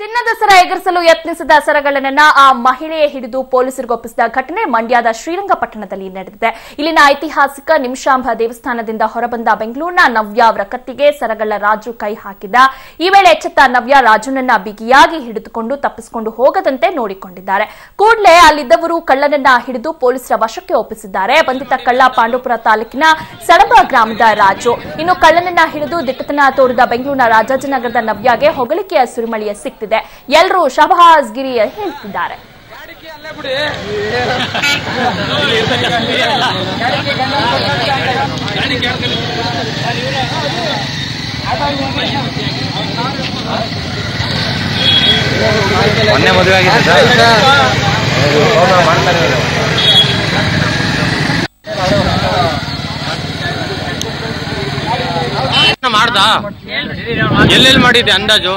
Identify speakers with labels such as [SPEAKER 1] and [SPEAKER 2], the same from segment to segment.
[SPEAKER 1] ಚಿನ್ನದ ಸರ ಎಗರಿಸಲು ಯತ್ನಿಸಿದ ಸರಗಳನ್ನ ಆ ಮಹಿಳೆಯೇ ಹಿಡಿದು ಪೊಲೀಸರಿಗೆ ಒಪ್ಪಿಸಿದ ಘಟನೆ ಮಂಡ್ಯದ ಶ್ರೀರಂಗಪಟ್ಟಣದಲ್ಲಿ ನಡೆದಿದೆ. ಇಲ್ಲಿನ ಐತಿಹಾಸಿಕ ನಿಮಿಷಾಂಬ ದೇವಸ್ಥಾನದಿಂದ ಹೊರಬಂದ ಬೆಂಗಳೂರಿನ ನವ್ಯ ಅವರ ಕತ್ತಿಗೆ ಸರಗಳ ರಾಜು ಕೈ ಹಾಕಿದ್ದ. ಈ ವೇಳೆ ಎಚ್ಚೆತ್ತ ನವ್ಯ ರಾಜುನನ್ನ ಬಿಗಿಯಾಗಿ ಹಿಡಿದುಕೊಂಡು ತಪ್ಪಿಸಿಕೊಂಡು ಹೋಗದಂತೆ ನೋಡಿಕೊಂಡಿದ್ದಾರೆ. ಕೂಡಲೇ ಅಲ್ಲಿದ್ದವರು ಕಳ್ಳನನ್ನ ಹಿಡಿದು ಪೊಲೀಸರ ವಶಕ್ಕೆ ಒಪ್ಪಿಸಿದ್ದಾರೆ. ಬಂಧಿತ ಕಳ್ಳ ಪಾಂಡವಪುರ ತಾಲೂಕಿನ ಸಳಬ ಗ್ರಾಮದ ರಾಜು. ಇನ್ನು ಕಳ್ಳನನ್ನ ಹಿಡಿದು ದಿಟ್ಟತನ ತೋರಿದ ಬೆಂಗಳೂರಿನ ರಾಜಾಜಿನಗರದ ನವ್ಯಗೆ ಹೊಗಳಿಕೆಯ ಸುರಿಮಳೆಯ ಸಿಕ್ಕಿದೆ. ಎಲ್ಲರೂ ಶಬಾಸ್ ಗಿರಿ ಹೇಳ್ತಿದ್ದಾರೆ.
[SPEAKER 2] ಮೊನ್ನೆ ಮದುವೆ ಆಗಿದೆ ಮಾಡ್ದ ಎಲ್ಲೆಲ್ಲಿ ಮಾಡಿದ್ದೆ ಅಂದಾಜು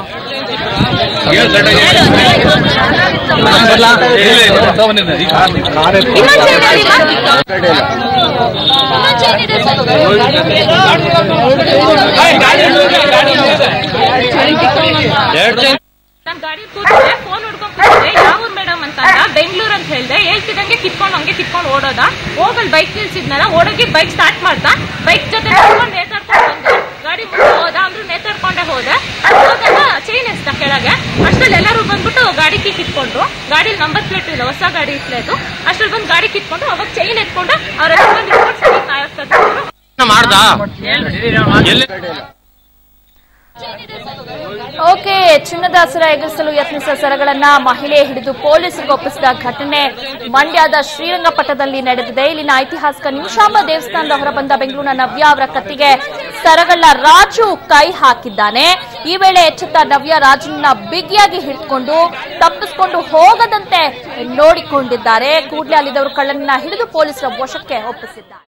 [SPEAKER 3] ನಾನು ಗಾಡಿ ಕೂತಿದ್ದೆ, ಫೋನ್ ಹುಡ್ಕೊಂಡ್ ಕೂತಿದ್ದೆ. ಯಾವ ಮೇಡಮ್ ಅಂತ ಬೆಂಗಳೂರು ಅಂತ ಹೇಳ್ದೆ. ಹೇಳ್ತಿದಂಗೆ ಕಿತ್ಕೊಂಡು ಹಂಗೆ ಕಿತ್ಕೊಂಡು ಓಡೋದ. ಹೋಗಲ್ ಬೈಕ್ ನಿಲ್ಸಿದ್ನಲ್ಲ, ಓಡೋಗಿ ಬೈಕ್ ಸ್ಟಾರ್ಟ್ ಮಾಡ್ದ. ಬೈಕ್ ಜೊತೆ ನೇತಾಡ್ಕೊಂಡು ಬಂದೆ. ಗಾಡಿ ಮುಂದೆ ಹೋದ, ಅಂದ್ರೂ ನೇತಾಡ್ಕೊಂಡೆ ಹೋದೆ. ಹೋದಾಗ ಚೈನ್ ಎಸ್ತ ಕೆಳಗೆ. ಅಷ್ಟ್ರಲ್ಲಿ ಎಲ್ಲರೂ ಬಂದ್ಬಿಟ್ಟು ಗಾಡಿ ಕಿತ್ಕೊಂಡ್ರು. ಗಾಡಿ ನಂಬರ್ ಪ್ಲೇಟ್ ಇಲ್ಲ, ಹೊಸ ಗಾಡಿ ಪ್ಲೇಟು. ಅಷ್ಟ್ರಲ್ಲಿ ಬಂದು ಗಾಡಿ ಕಿತ್ಕೊಂಡು ಅವಾಗ ಚೈನ್ ಎತ್ಕೊಂಡು ಅವರೆಲ್ಲ
[SPEAKER 2] ಮಾಡ್ದ.
[SPEAKER 1] ಓಕೆ, ಚಿನ್ನದ ಸರ ಎಗರಿಸಲು ಯತ್ನಿಸಿದ ಸರಗಳನ್ನ ಮಹಿಳೆ ಹಿಡಿದು ಪೊಲೀಸರಿಗೆ ಒಪ್ಪಿಸಿದ ಘಟನೆ ಮಂಡ್ಯದ ಶ್ರೀರಂಗಪಟ್ಟಣದಲ್ಲಿ ನಡೆದಿದೆ. ಇಲ್ಲಿನ ಐತಿಹಾಸಿಕ ನಿಮಿಷಾಂಬ ದೇವಸ್ಥಾನದ ಹೊರಬಂದ ಬೆಂಗಳೂರಿನ ನವ್ಯ ಅವರ ಕತ್ತಿಗೆ ಸರಗಳ ರಾಜು ಕೈ ಹಾಕಿದ್ದಾನೆ. ಈ ವೇಳೆ ಎಚ್ಚೆತ್ತ ನವ್ಯ ರಾಜುನ ಬಿಗಿಯಾಗಿ ಹಿಡಿದುಕೊಂಡು ತಪ್ಪಿಸಿಕೊಂಡು ಹೋಗದಂತೆ ನೋಡಿಕೊಂಡಿದ್ದಾರೆ. ಕೂಡಲೇ ಅಲ್ಲಿದ್ದವರು ಕಳ್ಳನನ್ನ ಹಿಡಿದು ಪೊಲೀಸರ ವಶಕ್ಕೆ ಒಪ್ಪಿಸಿದ್ದಾರೆ.